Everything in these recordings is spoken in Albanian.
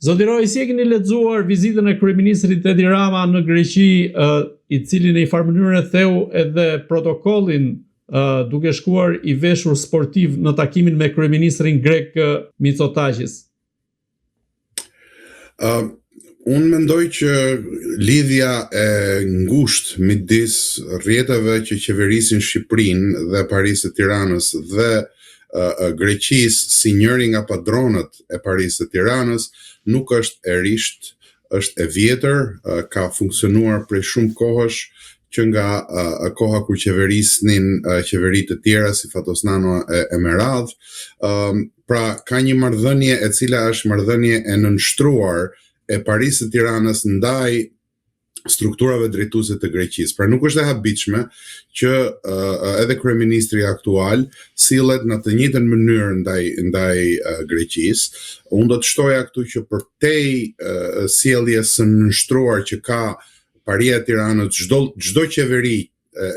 Zoti Roj, si e keni lexuar vizitën e kryeministrit Edi Rama në Greqi, i cili në një farë mënyrë theu edhe protokollin duke shkuar i veshur sportiv në takimin me kryeministrin grek Mitsotakis? Unë mendoj që lidhja e ngushtë midis rrjeteve që qeverisin Shqipërinë dhe Parisit Tiranës dhe Greqisë si njëri nga padronët e Parisit Tiranës nuk është e risht, është e vjetër, ka funksionuar prej shumë kohësh që nga koha kur qeverisnin qeveritë të tjera si Fatosnano e Meradh. Pra ka një marrëdhënie e cila është marrëdhënie e nënshtruar e Parisit Tiranës ndaj strukturave drejtuese të Greqisë. Pra nuk është e habitshme që edhe kryeministri aktual sillet në të njëjtën mënyrë ndaj Greqisë. Unë do të shtoja këtu që përtej sjelljes së nënshtruar që ka Paria e Tiranës, çdo qeveri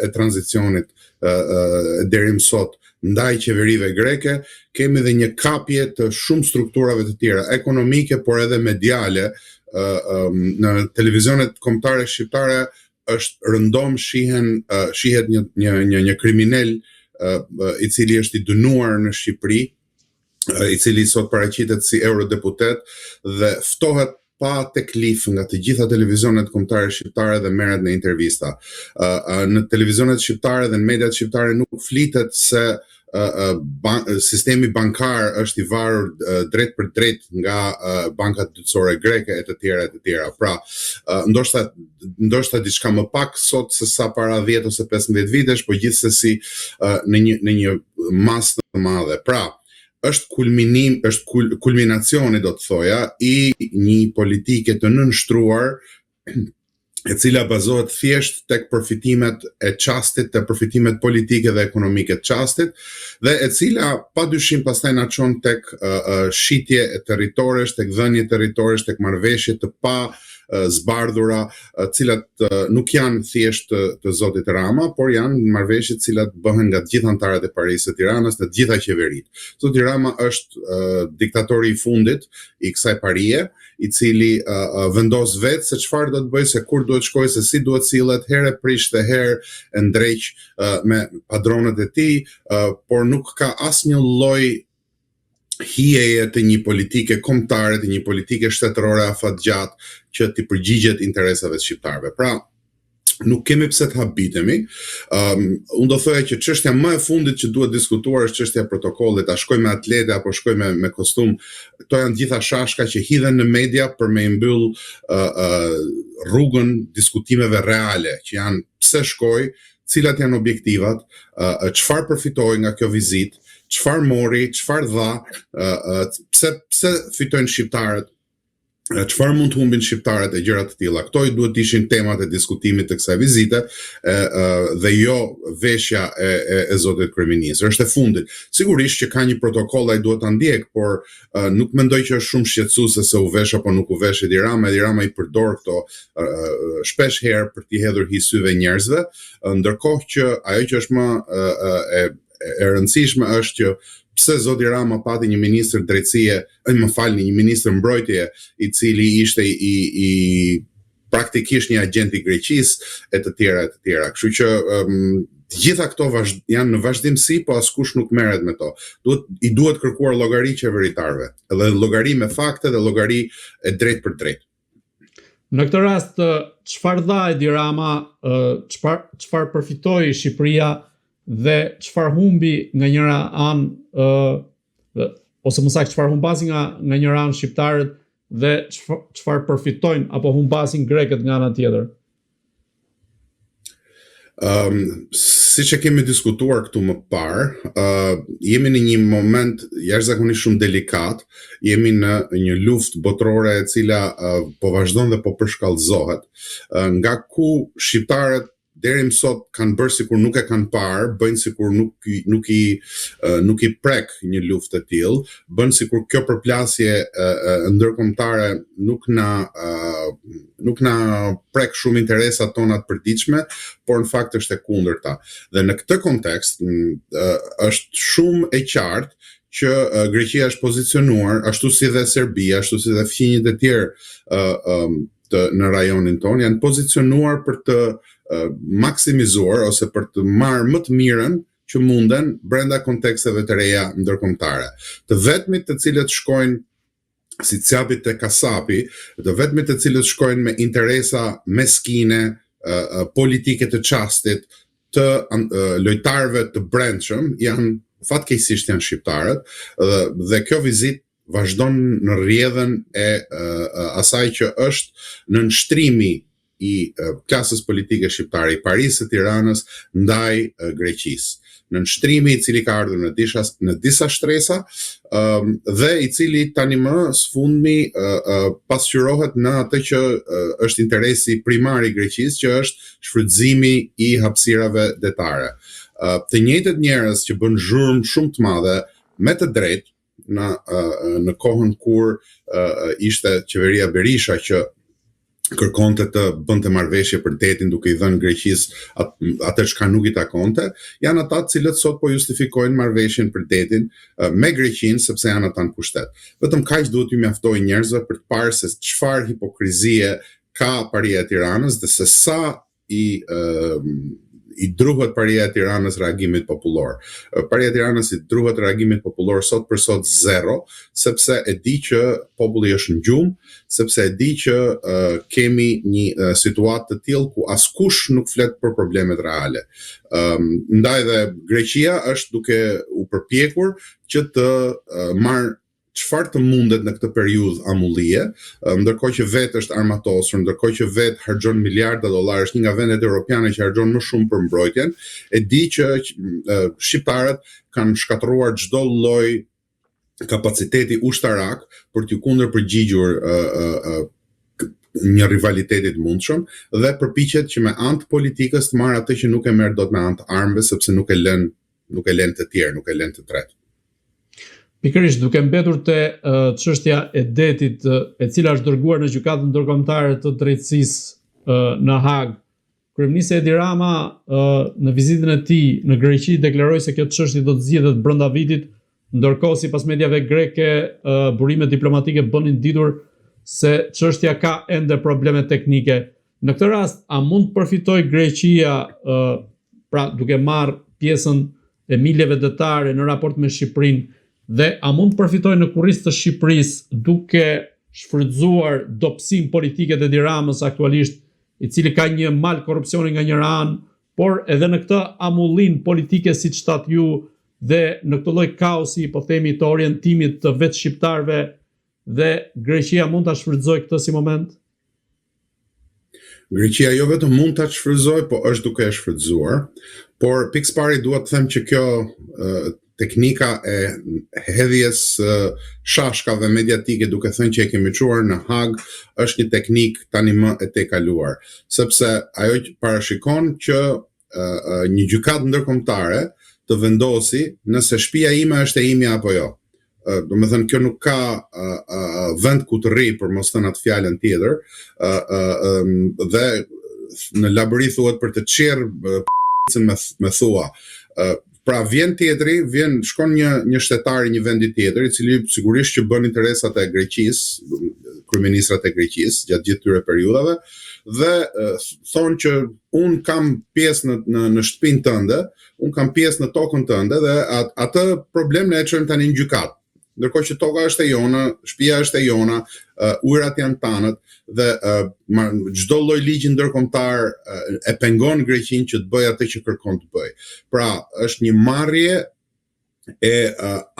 e tranzicionit deri më sot ndaj qeverive greke, kemi edhe një kapje të shumë strukturave të tjera, ekonomike, por edhe mediale. Në televizionet kombëtare shqiptare është rëndom shihet një kriminal i cili është i dënuar në Shqipëri, i cili sot paraqitet si eurodeputet dhe ftohet pa teklif nga të gjitha televizionet kombëtare shqiptare dhe merret në intervista. Në televizionet shqiptare dhe në mediat shqiptare nuk flitet se sistemi bankar është i varur drejt për drejt nga bankat dytësore greke e të tjera. Pra, ndoshta diçka më pak sot se sa para 10 ose 15 vitesh, por gjithsesi në një masë të madhe. Pra, është kulminacioni, do të thoja, i një politike të nënshtruar e cila bazohet thjesht tek përfitimet e çastit, tek përfitimet politike dhe ekonomike të çastit, dhe e cila padyshim pastaj na çon tek shitje e territoresh, tek dhënie territoresh, tek marrëveshje të pa zbardhura, cilat nuk janë thjesht të zotit Rama, por janë marrëveshje të cilat bëhen nga të gjithë anëtarët e Parisit Tiranës, të gjitha qeveritë. Zoti Rama është diktatori i fundit i kësaj parie, i cili vendos vetë se çfarë do të bëjë, se kur duhet shkojë, se si duhet sillet, herë e prish dhe herë e ndreq me padronët e tij, por nuk ka asnjë lloj hijeje të një politike kombëtare, të një politike shtetërore afatgjatë që t'i përgjigjet interesave të shqiptarëve. Pra, nuk kemi pse të habitemi. Unë do thoya që çështja më e fundit që duhet diskutuar është çështja e protokollit, a shkoj me atlete apo shkoj me kostum. Këto janë gjitha shashka që hidhen në media për me mbyll rrugën diskutimeve reale, që janë pse shkoj, cilat janë objektivat, çfarë përfitoi nga kjo vizitë, çfarë mori, çfarë dha, pse fitojnë shqiptarët, çfarë mund të humbin shqiptarët e gjëra të tilla. Këto i duhet të ishin temat e diskutimit të kësaj vizite dhe jo veshja e zotit kryeminist. Është e fundit. Sigurisht që ka një protokoll ai duhet ta ndjek, por nuk mendoj që është shumë shqetësuese se u vesh apo nuk u vesh Edi Rama. Edi Rama i përdor këto shpesh herë për t'i hedhur hi syve njerëzve, ndërkohë që ajo që është më e rëndësishme është që pse zoti Rama pati një ministër drejtësie, një ministër mbrojtje i cili ishte i praktikisht një agent i Greqisë e të tjera. Kështu që të gjitha këto janë në vazhdimsi, po askush nuk merret me to. I duhet kërkuar llogari qeveritarëve, edhe llogari me fakte dhe llogari e drejtë për drejtë. Në këtë rast, çfarë dha Edi Rama, çfarë përfitoi Shqipëria dhe çfarë humbi nga njëra anë, ose më saktë çfarë humbasin nga njëra anë shqiptarët dhe çfarë përfitojnë apo humbasin grekët nga ana tjetër? Siç e kemi diskutuar këtu më parë, jemi në një moment jashtëzakonisht shumë delikat, jemi në një luftë botërore e cila po vazhdon dhe po përshkallëzohet, nga ku shqiptarët deri më sot kanë bërë sikur nuk e kanë parë, bëjnë sikur nuk i prek një luftë e tillë, bën sikur kjo përplasje ndërkombëtare nuk na prek shumë interesat tona të përditshme, por në fakt është e kundërta. Dhe në këtë kontekst është shumë e qartë që Greqia është pozicionuar, ashtu si dhe Serbia, ashtu si dhe fqinjët e tjerë në rajonin ton, janë pozicionuar për të maksimizuar ose për të marrë më të mirën që munden brenda konteksteve të reja ndërkombëtare. Të vetmit të cilët shkojnë si capit të kasapi, të vetmit të cilët shkojnë me interesa meskine, politike të çastit, të lojtarëve të brendshëm, janë fatkeqësisht janë shqiptarët, dhe kjo vizitë vazhdon në rrjedhën e asaj që është në nshtrimi i klasës politike shqiptare, i Parisë së Tiranës ndaj Greqisë, në nshtrimi i cili ka ardhur në disa shtresa dhe i cili tani më sfundmi pasqyrohet në atë që është interesi primar i Greqisë, që është shfrytëzimi i hapësirave detare. Të njëjtët njerëz që bën zhurmë shumë të madhe me të drejtë në kohën kur ishte qeveria Berisha që kërkonte të bënte marrëveshje për detin duke i dhënë Greqisë atë çka nuk i takonte, janë ata të cilët sot po justifikojnë marrëveshjen për detin me Greqinë sepse janë ata në pushtet. Vetëm kaq duhet ju mjaftojë njerëzve për të parë se çfarë hipokrizie ka Paria e Tiranës dhe se sa i druhet Paria e Tiranës reagimit popullor. Paria e Tiranës i druhet reagimit popullor sot për sot zero, sepse e di që populli është në gjumë, sepse e di që kemi një situatë të tillë ku askush nuk flet për problemet reale. Ndaj dhe Greqia është duke u përpjekur që të marrë çfarë të mundet në këtë periudhë amullie, ndërkohë që vetë është armatosur, ndërkohë që vetë harxhon miliarda dollar, është një nga vendet europiane që harxhon më shumë për mbrojtjen, e di që shqiptarët kanë shkatëruar çdo lloj kapaciteti ushtarak për t'u kundërpërgjigjur një rivaliteti të mundshëm dhe përpiqet që me anë të politikës të marrë atë që nuk e merr dot me anë të armëve, sepse nuk e lën të tjerë, nuk e lën të tretë. Pikërisht, duke mbetur te çështja e detit, e cila është dërguar në gjykatën ndërkombëtare të drejtësisë në Hag, kryeministri Edi Rama në vizitën e tij në Greqi deklaroi se kjo çështje do të zgjidhet brenda vitit, ndërkohë sipas mediave greke, burimet diplomatike bënin ditur se çështja ka ende probleme teknike. Në këtë rast, a mund të përfitojë Greqia pra duke marrë pjesën e miljeve detare në raport me Shqipërinë, dhe a mund të përfitojë në kurriz të Shqipërisë duke shfrytzuar dobësinë politike të Edi Ramës aktualisht, i cili ka një mal korrupsioni nga njëra anë, por edhe në këtë amullin politike siç thatë ju dhe në këtë lloj kaosi, po themi, të orientimit të vetë shqiptarëve, dhe Greqia mund ta shfrytëzojë këtë si moment? Greqia jo vetëm mund ta shfrytëzojë, po është duke e shfrytëzuar, por pikëpari dua të them që kjo teknika e hedhjes shashkave mediatike duke thënë që e kemi çuar në Hag është një teknik tani më e tejkaluar, sepse ajo që parashikon që një gjykatë ndërkombëtare të vendosi nëse shtëpia ime është e imja apo jo. Do me thënë, kjo nuk ka vend ku të rri, për mos thënë atë fjalën tjetër, dhe në labëri thuhet për të çirr me thua. Pra vjen tjetri, shkon një shtetar i një vendi tjetër, i cili sigurisht që bën interesat e Greqisë, kryeministrat e Greqisë gjatë gjithë këtyre periudhave, dhe thonë që un kam pjesë në shtëpinë tënde, un kam pjesë në tokën tënde dhe atë problem ne e çojmë tani në gjykatë. Ndërkohë që toka është e jona, shtëpia është e jona, ujërat janë tanët dhe çdo lloj ligji ndërkombëtar e pengon Greqinë që të bëjë atë që kërkon të bëjë. Pra, është një marrje e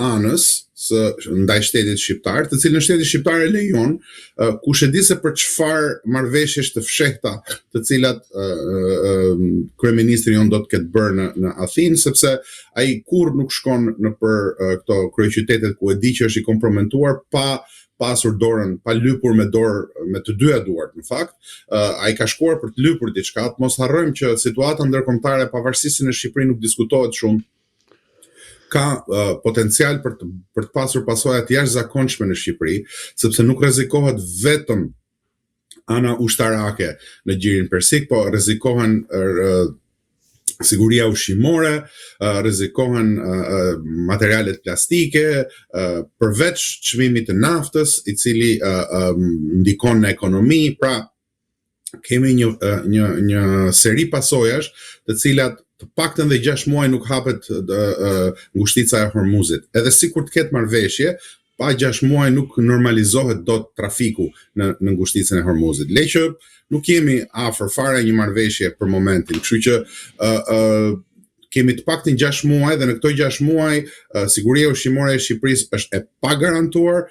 anës ndaj shtetit shqiptar, të cilën shteti shqiptar e lejon, kush e di se për çfarë marrëveshjesh të fshehta, të cilat kryeministri jon do të ketë bërë në Athinë, sepse ai kurrë nuk shkon nëpër këto kryeqytetet ku e di që është i komprometuar pa pasur dorën, pa lypur me dorë me të dyja duart, në fakt. Ai ka shkuar për të lypur diçka. Mos harrojmë që situata ndërkombëtare, pavarësisht se në Shqipëri nuk diskutohet shumë, ka potencial për të pasur pasoja të jashtëzakonshme në Shqipëri, sepse nuk rrezikohet vetëm ana ushtarake në gjirin persik, po rrezikohen siguria ushqimore, rrezikohen materialet plastike, përveç çmimit të naftës, i cili ndikon në ekonomi, pra kemi një seri pasojash të cilat të paktën dhe 6 muaj nuk hapet ngushtica e Hormuzit. Edhe sikur të ketë marrëveshje, pa 6 muaj nuk normalizohet dot trafiku në ngushticën e Hormuzit. Le që nuk jemi afër fare një marrëveshje për momentin, kështu që kemi të paktën 6 muaj dhe në këto 6 muaj siguria ushqimore e Shqipërisë është e pagarantuar.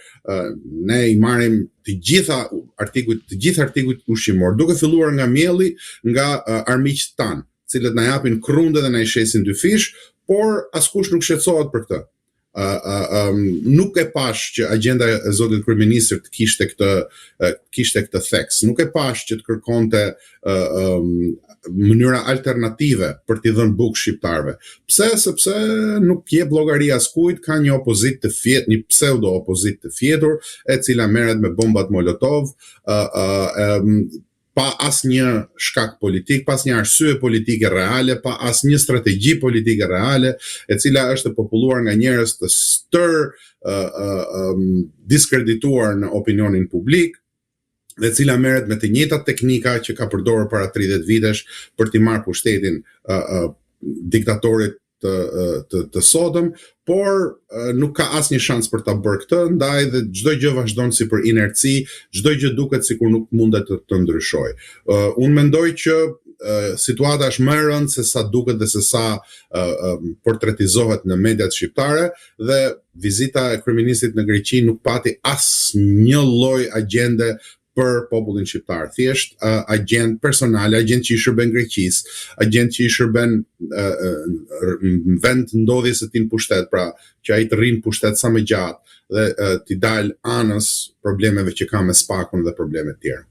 Ne i marrim të gjitha artikujt ushqimor, duke filluar nga mielli, nga armiqtë tanë, cilët na japin krunde dhe na i shesin dy fish, por askush nuk shqetësohet për këtë. Nuk e pash që agjenda e zotit kryeministër të kishte këtë theks. Nuk e pash që të kërkonte mënyra alternative për t'i dhënë bukë shqiptarëve. Pse? Sepse nuk jep llogari askujt, ka një opozitë të fjetur, një pseudo opozitë të fjetur, e cila merret me bombat Molotov, pa asnjë shkak politik, pa asnjë arsye politike reale, pa asnjë strategji politike reale, e cila është e populluar nga njerëz të diskredituar në opinionin publik, dhe cila merret me të njëjtat teknika që ka përdorur para 30 vitesh për t'i marrë pushtetin diktatorit të sotëm, por nuk ka asnjë shans për ta bërë këtë, ndaj dhe çdo gjë vazhdon si për inerci, çdo gjë duket sikur nuk mundet të ndryshojë. Unë mendoj që situata është më e rëndë se sa duket dhe se sa portretizohet në mediat shqiptare, dhe vizita e kryeministit në Greqi nuk pati asnjë lloj agjende për popullin shqiptar. Thjesht agent personale, agent që i shërben Greqisë, agent që i shërben në vend të ndodhjes së tij në pushtet, pra që ai të rrinë pushtet sa më gjatë dhe t'i dalë anës problemeve që ka me spakun dhe probleme tjera.